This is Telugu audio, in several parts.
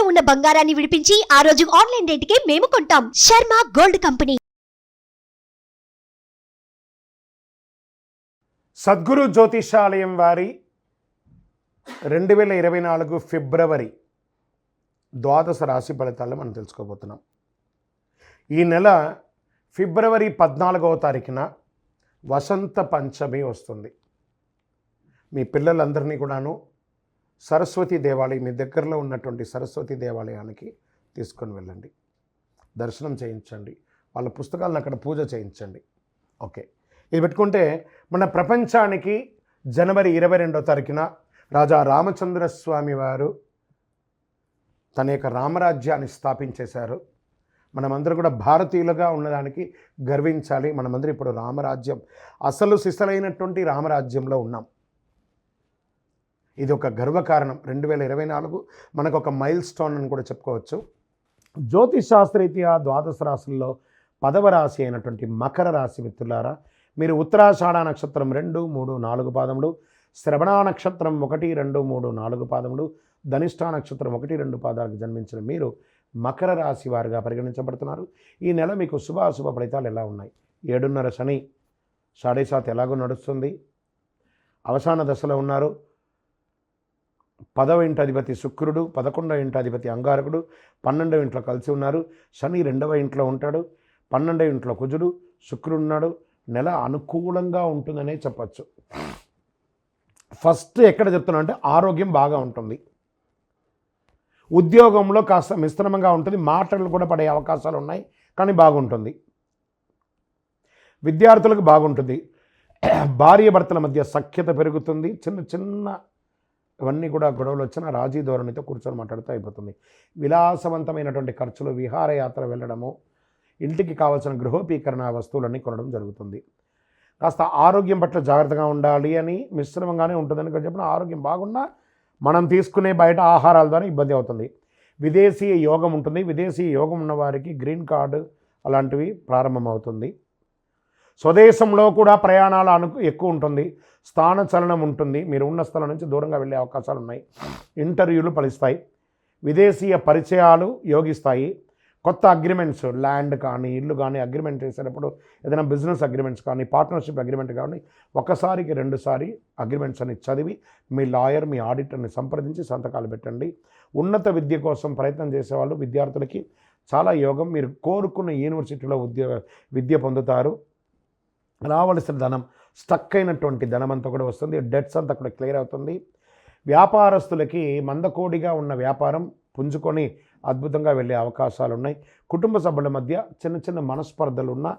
ఉన్న బంగారాన్ని విడిపించి ఆ రోజు ఆన్లైన్ రేటుకే మేము కొంటాం. Sharma gold company. సద్గురు జ్యోతిషాలయం వారి 2024 ఫిబ్రవరి ద్వాదశ రాశి ఫలితాలను మనం తెలుసుకోబోతున్నాం. ఈ నెల ఫిబ్రవరి 14వ తారీఖున వసంత పంచమి వస్తుంది. మీ పిల్లలందరినీ కూడాను సరస్వతి దేవాలయం, మీ దగ్గరలో ఉన్నటువంటి సరస్వతి దేవాలయానికి తీసుకొని వెళ్ళండి, దర్శనం చేయించండి, వాళ్ళ పుస్తకాలను అక్కడ పూజ చేయించండి. ఓకే, ఇది పెట్టుకుంటే మన ప్రపంచానికి జనవరి 22వ తారీఖున రాజా రామచంద్రస్వామి వారు తన యొక్క రామరాజ్యాన్ని స్థాపించేశారు. మనమందరూ కూడా భారతీయులుగా ఉన్నదానికి గర్వించాలి. మనమందరూ ఇప్పుడు రామరాజ్యం, అసలు సిసలైనటువంటి రామరాజ్యంలో ఉన్నాం. ఇది ఒక గర్వకారణం. 2024 మనకు ఒక మైల్ స్టోన్ అని కూడా చెప్పుకోవచ్చు. జ్యోతిష్ శాస్త్రరీత్యా ద్వాదశ రాశుల్లో 10వ రాశి అయినటువంటి మకర రాశి మిత్రులారా, మీరు ఉత్తరాషాఢ నక్షత్రం 2, 3, 4 పాదములు, శ్రవణ నక్షత్రం 1, 2, 3, 4 పాదములు, ధనిష్ఠ నక్షత్రం 1, 2 పాదాలకు జన్మించిన మీరు మకర రాశి వారిగా పరిగణించబడుతున్నారు. ఈ నెల మీకు శుభాశుభ ఫలితాలు ఎలా ఉన్నాయి? 7.5 శని 7.5 ఎలాగో నడుస్తుంది, అవసాన దశలో ఉన్నారు. 10వ ఇంటి అధిపతి శుక్రుడు, 11వ ఇంటి అధిపతి అంగారకుడు 12వ ఇంట్లో కలిసి ఉన్నారు. శని 2వ ఇంట్లో ఉంటాడు, 12వ ఇంట్లో కుజుడు, శుక్రుడు ఉన్నాడు. నెల అనుకూలంగా ఉంటుందనే చెప్పచ్చు. ఫస్ట్ ఎక్కడ చెప్తున్నా అంటే ఆరోగ్యం బాగా ఉంటుంది, ఉద్యోగంలో కాస్త మిశ్రమంగా ఉంటుంది, మాటలు కూడా పడే అవకాశాలు ఉన్నాయి, కానీ బాగుంటుంది. విద్యార్థులకు బాగుంటుంది. భార్య భర్తల మధ్య సఖ్యత పెరుగుతుంది. చిన్న చిన్న ఇవన్నీ కూడా గొడవలు వచ్చిన రాజీ ధోరణితో కూర్చొని మాట్లాడుతూ అయిపోతుంది. విలాసవంతమైనటువంటి ఖర్చులు, విహారయాత్ర వెళ్ళడము, ఇంటికి కావాల్సిన గృహోపీకరణ వస్తువులన్నీ కొనడం జరుగుతుంది. కాస్త ఆరోగ్యం పట్ల జాగ్రత్తగా ఉండాలి అని, మిశ్రమంగానే ఉంటుందని చెప్పిన ఆరోగ్యం బాగున్నా మనం తీసుకునే బయట ఆహారాల ద్వారా ఇబ్బంది అవుతుంది. విదేశీయ యోగం ఉంటుంది. విదేశీయ యోగం ఉన్న వారికి గ్రీన్ కార్డు అలాంటివి ప్రారంభమవుతుంది. స్వదేశంలో కూడా ప్రయాణాలు ఎక్కువ ఉంటుంది. స్థాన చలనం ఉంటుంది. మీరు ఉన్న స్థలం నుంచి దూరంగా వెళ్ళే అవకాశాలు ఉన్నాయి. ఇంటర్వ్యూలు ఫలిస్తాయి. విదేశీయ పరిచయాలు యోగిస్తాయి. కొత్త అగ్రిమెంట్స్, ల్యాండ్ కానీ ఇల్లు కానీ అగ్రిమెంట్ చేసేటప్పుడు, ఏదైనా బిజినెస్ అగ్రిమెంట్స్ కానీ పార్ట్నర్షిప్ అగ్రిమెంట్ కానీ ఒకసారికి 2 సారి అగ్రిమెంట్స్ అని చదివి మీ లాయర్, మీ ఆడిటర్ని సంప్రదించి సంతకాలు పెట్టండి. ఉన్నత విద్య కోసం ప్రయత్నం చేసేవాళ్ళు, విద్యార్థులకి చాలా యోగం. మీరు కోరుకున్న యూనివర్సిటీలో విద్య పొందుతారు. రావలసిన ధనం, స్టక్ అయినటువంటి ధనం అంతా కూడా వస్తుంది. డెట్స్ అంతా కూడా క్లియర్ అవుతుంది. వ్యాపారస్తులకి మందకోడిగా ఉన్న వ్యాపారం పుంజుకొని అద్భుతంగా వెళ్ళే అవకాశాలు ఉన్నాయి. కుటుంబ సభ్యుల మధ్య చిన్న చిన్న మనస్పర్ధలు ఉన్నా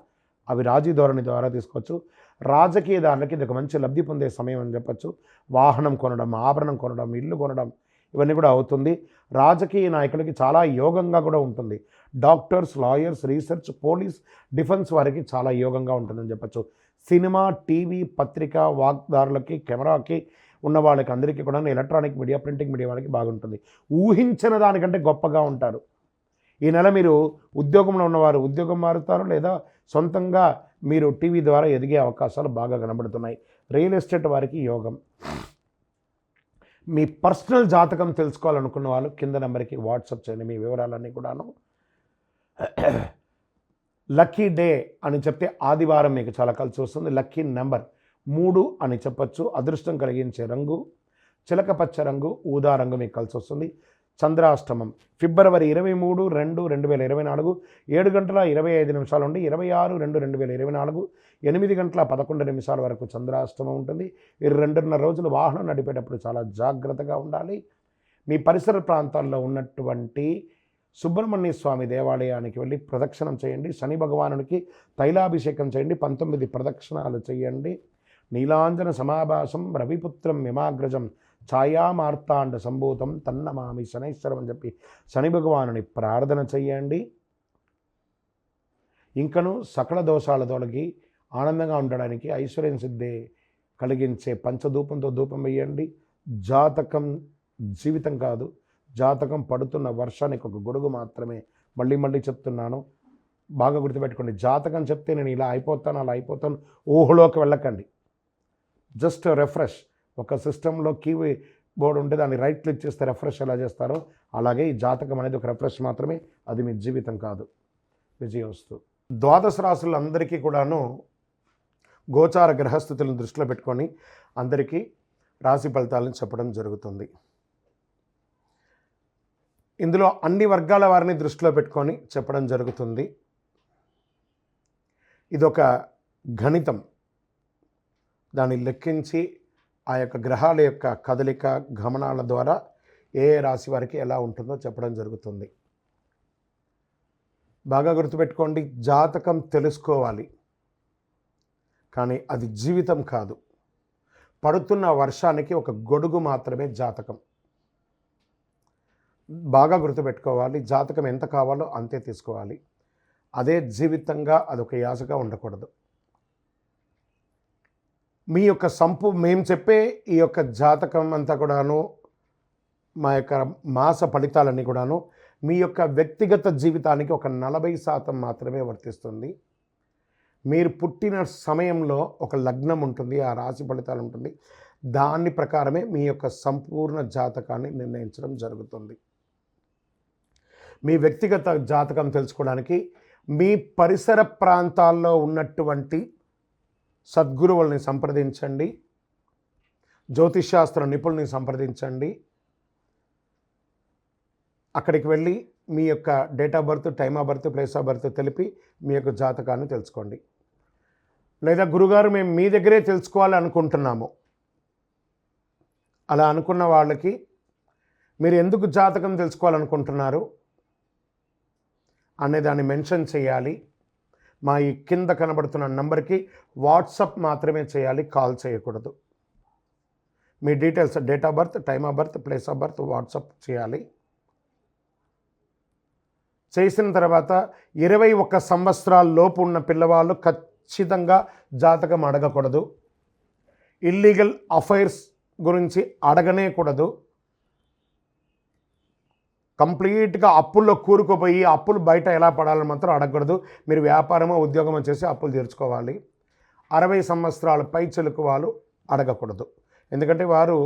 అవి రాజీ ధోరణి ద్వారా తీసుకోవచ్చు. రాజకీయదారులకి ఇది ఒక మంచి లబ్ధి పొందే సమయం అని చెప్పచ్చు. వాహనం కొనడం, ఆభరణం కొనడం, ఇల్లు కొనడం ఇవన్నీ కూడా అవుతుంది. రాజకీయ నాయకులకి చాలా యోగంగా కూడా ఉంటుంది. Doctors, lawyers, research, police, defence వారికి చాలా యోగంగా ఉంటుందని చెప్పచ్చు. సినిమా, టీవీ, పత్రిక, వాగ్దారులకి, కెమెరాకి ఉన్న వాళ్ళకి అందరికీ కూడా ఎలక్ట్రానిక్ మీడియా, ప్రింటింగ్ మీడియా వాళ్ళకి బాగుంటుంది. ఊహించిన దానికంటే గొప్పగా ఉంటారు. ఈ నెల మీరు ఉద్యోగంలో ఉన్నవారు ఉద్యోగం మారుతారు, లేదా సొంతంగా మీరు టీవీ ద్వారా ఎదిగే అవకాశాలు బాగా కనబడుతున్నాయి. రియల్ ఎస్టేట్ వారికి యోగం. మీ పర్సనల్ జాతకం తెలుసుకోవాలనుకున్న వాళ్ళు కింద నెంబర్కి వాట్సాప్ చేయండి. మీ వివరాలన్నీ కూడాను. లక్కీ డే అని చెప్తే ఆదివారం మీకు చాలా కలిసి వస్తుంది. లక్కీ నెంబర్ 3 అని చెప్పచ్చు. అదృష్టం కలిగించే రంగు చిలకపచ్చ రంగు, ఊదా రంగు మీకు కలిసి వస్తుంది. చంద్రాష్టమం ఫిబ్రవరి 23, 2, 2024 7:25 నుండి 26, 2, 2024 8:11 వరకు చంద్రాష్టమం ఉంటుంది. ఈ 2.5 రోజులు వాహనం నడిపేటప్పుడు చాలా జాగ్రత్తగా ఉండాలి. మీ పరిసర ప్రాంతాల్లో ఉన్నటువంటి సుబ్రహ్మణ్య స్వామి దేవాలయానికి వెళ్ళి ప్రదక్షిణం చేయండి. శని భగవానునికి తైలాభిషేకం చేయండి. 19 ప్రదక్షిణాలు చేయండి. నీలాంజన సమాభాసం రవిపుత్రం యమాగ్రజం ఛాయామార్తాండ సంభూతం తన్నమామి శనైశ్వరం అని చెప్పి శని భగవానుని ప్రార్థన చేయండి. ఇంకను సకల దోషాల తొలగి ఆనందంగా ఉండడానికి ఐశ్వర్యం సిద్ధి కలిగించే పంచధూపంతో ధూపం వేయండి. జాతకం జీవితం కాదు, జాతకం పడుతున్న వర్షానికి ఒక గొడుగు మాత్రమే. మళ్ళీ చెప్తున్నాను, బాగా గుర్తుపెట్టుకోండి. జాతకం చెప్తే నేను ఇలా అయిపోతాను, అలా అయిపోతాను ఊహలోకి వెళ్ళకండి. Just refresh. ఒక సిస్టంలో బోర్డు ఉంటే దాన్ని రైట్ క్లిక్ చేస్తే రిఫ్రెష్ ఎలా చేస్తారో అలాగే ఈ జాతకం అనేది ఒక రిఫ్రెష్ మాత్రమే, అది మీ జీవితం కాదు. విజయోస్తు. ద్వాదశ రాశులందరికీ కూడాను గోచార గ్రహస్థితులను దృష్టిలో పెట్టుకొని అందరికీ రాశి ఫలితాలను చెప్పడం జరుగుతుంది. ఇందులో అన్ని వర్గాల వారిని దృష్టిలో పెట్టుకొని చెప్పడం జరుగుతుంది. ఇదొక గణితం. దాన్ని లెక్కించి ఆ యొక్క గ్రహాల యొక్క కదలిక గమనాల ద్వారా ఏ రాశి వారికి ఎలా ఉంటుందో చెప్పడం జరుగుతుంది. బాగా గుర్తుపెట్టుకోండి, జాతకం తెలుసుకోవాలి, కానీ అది జీవితం కాదు. పడుతున్న వర్షానికి ఒక గొడుగు మాత్రమే జాతకం. బాగా గుర్తుపెట్టుకోవాలి, జాతకం ఎంత కావాలో అంతే తీసుకోవాలి. అదే జీవితంగా అదొక యాసగా ఉండకూడదు. మీ యొక్క మేము చెప్పే ఈ యొక్క జాతకం అంతా కూడాను, మా యొక్క మాస ఫలితాలన్నీ కూడాను మీ యొక్క వ్యక్తిగత జీవితానికి ఒక 40% మాత్రమే వర్తిస్తుంది. మీరు పుట్టిన సమయంలో ఒక లగ్నం ఉంటుంది, ఆ రాశి ఫలితాలు ఉంటుంది, దాని ప్రకారమే మీ యొక్క సంపూర్ణ జాతకాన్ని నిర్ణయించడం జరుగుతుంది. మీ వ్యక్తిగత జాతకం తెలుసుకోవడానికి మీ పరిసర ప్రాంతాల్లో ఉన్నటువంటి సద్గురువుల్ని సంప్రదించండి, జ్యోతిష్శాస్త్ర నిపుణుల్ని సంప్రదించండి. అక్కడికి వెళ్ళి మీ యొక్క date of birth, time of birth, place of birth తెలిపి మీ యొక్క జాతకాన్ని తెలుసుకోండి. లేదా గురుగారు మేము మీ దగ్గరే తెలుసుకోవాలి అనుకుంటున్నాము, అలా అనుకున్న వాళ్ళకి మీరు ఎందుకు జాతకం తెలుసుకోవాలనుకుంటున్నారు అనేదాన్ని మెన్షన్ చేయాలి. మా ఈ కింద కనబడుతున్న నంబర్కి వాట్సాప్ మాత్రమే చేయాలి, కాల్ చేయకూడదు. మీ details, date of birth, time of birth, place of birth WhatsApp చేయాలి. చేసిన తర్వాత 21 సంవత్సరాల లోపు ఉన్న పిల్లవాళ్ళు ఖచ్చితంగా జాతకం అడగకూడదు. ఇల్లీగల్ అఫైర్స్ గురించి అడగనే కూడదు. కంప్లీట్గా అప్పుల్లో కూరుకుపోయి అప్పులు బయట ఎలా పడాలని మాత్రం అడగకూడదు. మీరు వ్యాపారమో ఉద్యోగమో చేసి అప్పులు తీర్చుకోవాలి. 60 సంవత్సరాల పై చెలుకు వాళ్ళు అడగకూడదు. ఎందుకంటే వారు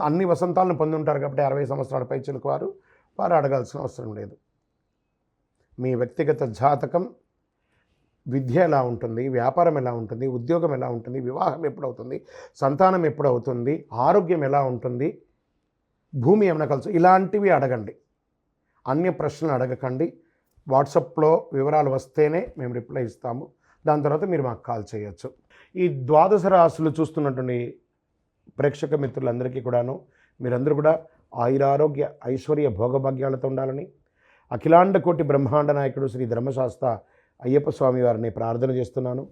అన్ని వసంతాలను పొంది ఉంటారు కాబట్టి 60 సంవత్సరాల పై చెలుకు వారు అడగాల్సిన అవసరం లేదు. మీ వ్యక్తిగత జాతకం, విద్య ఎలా ఉంటుంది, వ్యాపారం ఎలా ఉంటుంది, ఉద్యోగం ఎలా ఉంటుంది, వివాహం ఎప్పుడవుతుంది, సంతానం ఎప్పుడవుతుంది, ఆరోగ్యం ఎలా ఉంటుంది, భూమి ఏమైనా కలిసి, ఇలాంటివి అడగండి. అన్య ప్రశ్నలు అడగకండి. వాట్సాప్లో వివరాలు వస్తేనే మేము రిప్లై ఇస్తాము. దాని తర్వాత మీరు మాకు కాల్ చేయొచ్చు. ఈ ద్వాదశ రాశులు చూస్తున్నటువంటి ప్రేక్షక మిత్రులందరికీ కూడాను మీరందరూ కూడా ఆయురారోగ్య ఐశ్వర్య భోగభాగ్యాలతో ఉండాలని అఖిలాండ కోటి బ్రహ్మాండ నాయకుడు శ్రీ ధర్మశాస్త్ర అయ్యప్ప స్వామి వారిని ప్రార్థన చేస్తున్నాను.